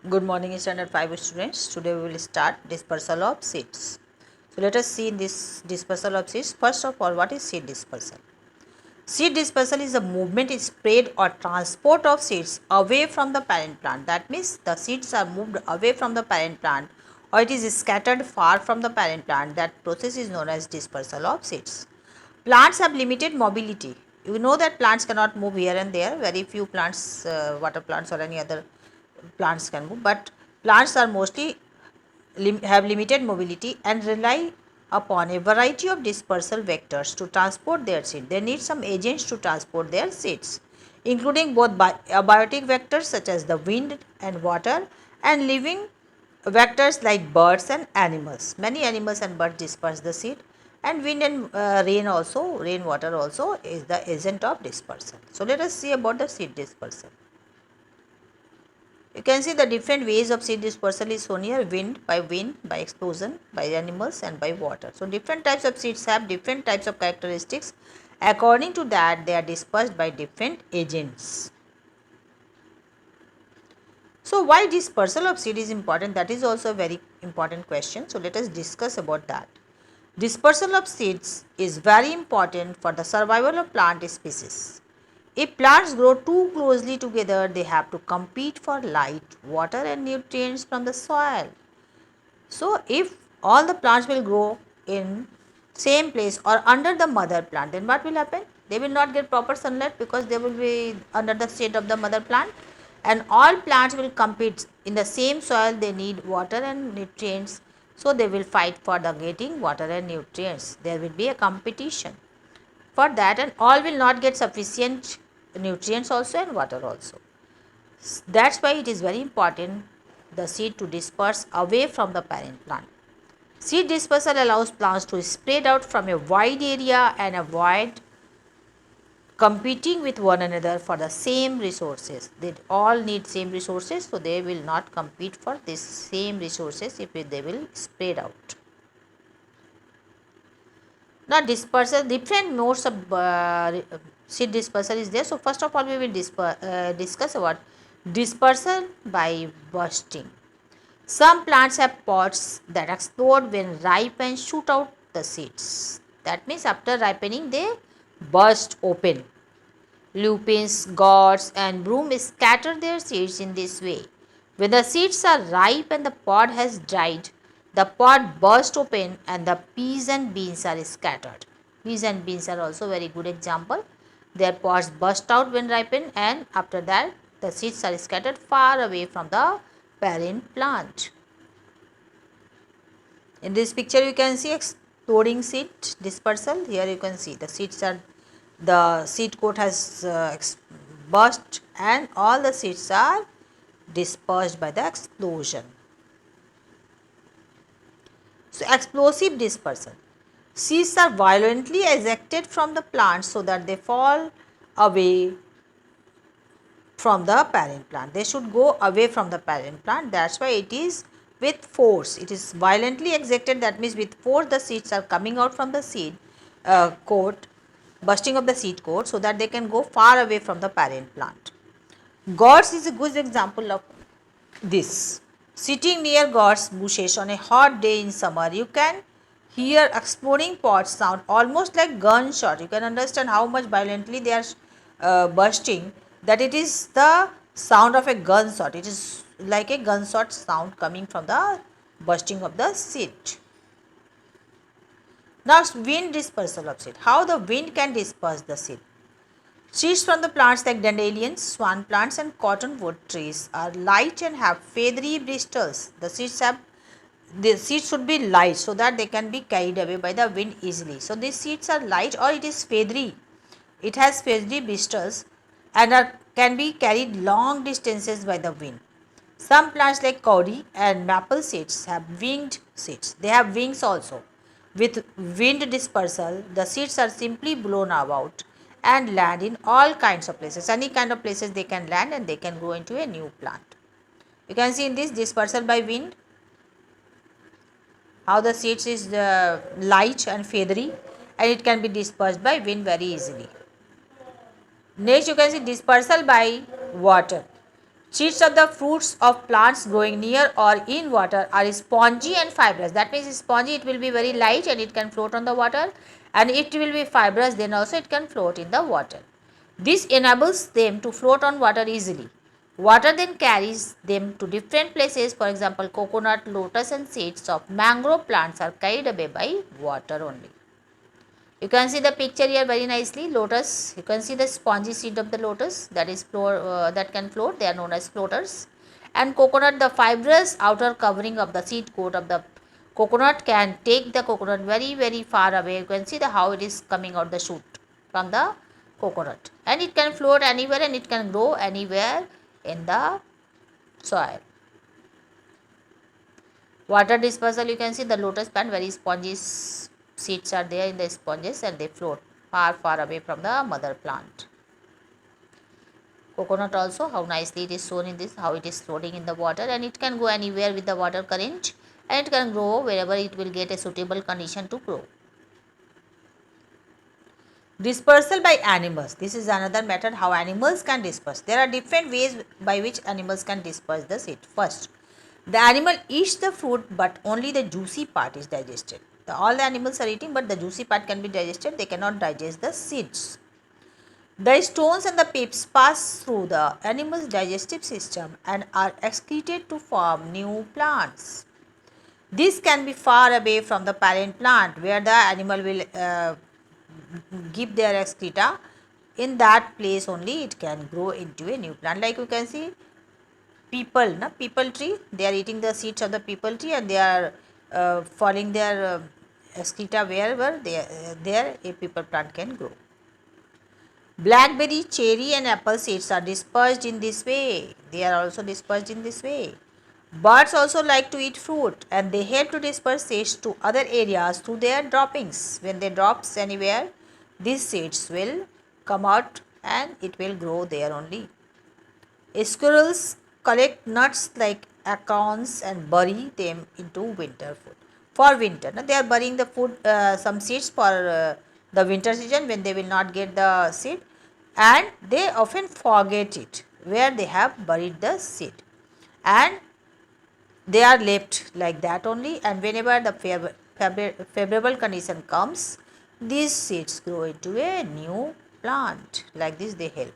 Good morning, Standard 5 students. Today we will start dispersal of seeds. So let us see in this dispersal of seeds. First of all, what is seed dispersal? Seed dispersal is the movement, spread or transport of seeds away from the parent plant. That means the seeds are moved away from the parent plant or it is scattered far from the parent plant. That process is known as dispersal of seeds. Plants have limited mobility. You know that plants cannot move here and there. Very few plants, water plants or any other plants can move, but plants are mostly have limited mobility and rely upon a variety of dispersal vectors to transport their seed. They need some agents to transport their seeds, including both abiotic vectors such as the wind and water and living vectors like birds and animals. Many animals and birds disperse the seed, and wind and rainwater also is the agent of dispersal. So let us see about the seed dispersal. You can see the different ways of seed dispersal is shown here: wind, by explosion, by animals and by water. So different types of seeds have different types of characteristics. According to that, they are dispersed by different agents. So why dispersal of seed is important? That is also a very important question. So let us discuss about that. Dispersal of seeds is very important for the survival of plant species. If plants grow too closely together, they have to compete for light, water and nutrients from the soil. So if all the plants will grow in same place or under the mother plant, then what will happen? They will not get proper sunlight because they will be under the shade of the mother plant, and all plants will compete in the same soil. They need water and nutrients, so they will fight for the getting water and nutrients. There will be a competition for that, and all will not get sufficient nutrients also and water also. That's why it is very important the seed to disperse away from the parent plant. Seed dispersal allows plants to spread out from a wide area and avoid competing with one another for the same resources. They all need same resources, so they will not compete for this same resources if they will spread out. Now dispersal, different modes of seed dispersal is there. So first of all we will discuss about dispersal by bursting. Some plants have pods that explode when ripe and shoot out the seeds. That means after ripening they burst open. Lupins, gourds and broom scatter their seeds in this way. When the seeds are ripe and the pod has dried, the pod bursts open and the peas and beans are scattered. Peas and beans are also very good example. Their pods burst out when ripened, and after that the seeds are scattered far away from the parent plant. In this picture you can see exploding seed dispersal. Here you can see the seed coat has burst and all the seeds are dispersed by the explosion. So explosive dispersal. Seeds are violently ejected from the plant so that they fall away from the parent plant. They should go away from the parent plant. That's why it is with force. It is violently ejected. That means with force the seeds are coming out from the seed coat, bursting of the seed coat, so that they can go far away from the parent plant. Gourds is a good example of this. Sitting near gourds bushes on a hot day in summer, you can hear exploding pods sound almost like gunshot. You can understand how much violently they are bursting, that it is the sound of a gunshot. It is like a gunshot sound coming from the bursting of the seed. Now wind dispersal of seed. How the wind can disperse the seed? Seeds from the plants like dandelions, swan plants and cottonwood trees are light and have feathery bristles. The seeds should be light so that they can be carried away by the wind easily. So these seeds are light or it is feathery. It has feathery bristles and can be carried long distances by the wind. Some plants like kauri and maple seeds have winged seeds. They have wings also. With wind dispersal, the seeds are simply blown about and land in all kinds of places. Any kind of places they can land and they can grow into a new plant. You can see in this dispersal by wind how the seeds is light and feathery and it can be dispersed by wind very easily. Next you can see dispersal by water. Seeds of the fruits of plants growing near or in water are spongy and fibrous. That means spongy, it will be very light and it can float on the water, and it will be fibrous, then also it can float in the water. This enables them to float on water easily. Water then carries them to different places. For example, coconut, lotus and seeds of mangrove plants are carried away by water only. You can see the picture here very nicely. Lotus, you can see the spongy seed of the lotus that is that can float. They are known as floaters. And coconut, the fibrous outer covering of the seed coat of the coconut can take the coconut very far away. You can see the how it is coming out the shoot from the coconut, and it can float anywhere and it can grow anywhere in the soil. Water dispersal, you can see the lotus plant, very spongy seeds are there in the sponges and they float far away from the mother plant. Coconut also, how nicely it is shown in this, how it is floating in the water, and it can go anywhere with the water current, and it can grow wherever it will get a suitable condition to grow. Dispersal by animals. This is another method how animals can disperse. There are different ways by which animals can disperse the seed. First, the animal eats the fruit but only the juicy part is digested. All the animals are eating but the juicy part can be digested. They cannot digest the seeds. The stones and the pips pass through the animal's digestive system and are excreted to form new plants. This can be far away from the parent plant where the animal will give their excreta. In that place only it can grow into a new plant. Like you can see people tree, they are eating the seeds of the people tree and they are falling their excreta wherever there a people plant can grow. Blackberry, cherry and apple seeds are dispersed in this way. They are also dispersed in this way. Birds also like to eat fruit and they help to disperse seeds to other areas through their droppings. When they drops anywhere, these seeds will come out and it will grow there only. Squirrels collect nuts like acorns and bury them into winter food. For winter, they are burying the food, some seeds for the winter season when they will not get the seed, and they often forget it where they have buried the seed, and they are left like that only, and whenever the favorable condition comes, these seeds grow into a new plant. Like this they help.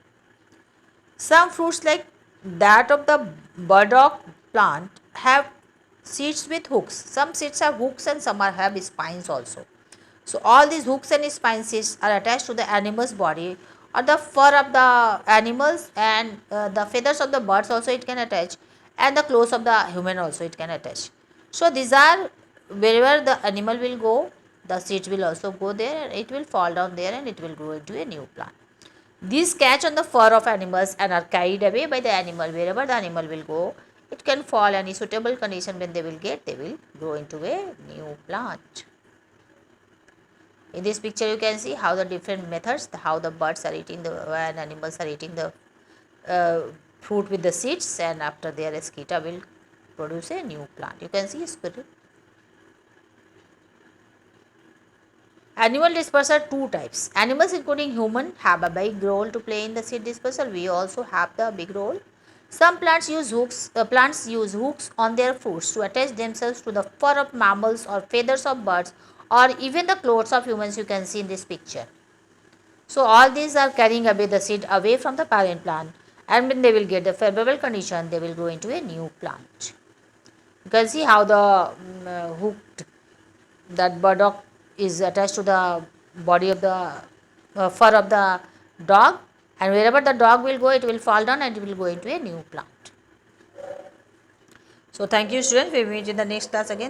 Some fruits like that of the burdock plant have seeds with hooks. Some seeds have hooks and some have spines also. So all these hooks and spines are attached to the animal's body or the fur of the animals, and the feathers of the birds also it can attach, and the clothes of the human also it can attach. So these are wherever the animal will go, the seeds will also go there and it will fall down there and it will grow into a new plant. These catch on the fur of animals and are carried away by the animal. Wherever the animal will go, it can fall. Any suitable condition when they will get, they will grow into a new plant. In this picture you can see how the different methods, how the birds are eating and animals are eating the fruit with the seeds, and after their excreta will produce a new plant. You can see squirrel. Animal dispersal, two types. Animals including human have a big role to play in the seed dispersal. We also have the big role. Some plants use hooks on their fruits to attach themselves to the fur of mammals or feathers of birds or even the clothes of humans, you can see in this picture. So all these are carrying away the seed away from the parent plant, and when they will get the favorable condition, they will grow into a new plant. You can see how the hooked, that burdock is attached to the body of the fur of the dog, and wherever the dog will go, it will fall down and it will go into a new plant. So thank you students, we will meet in the next class again.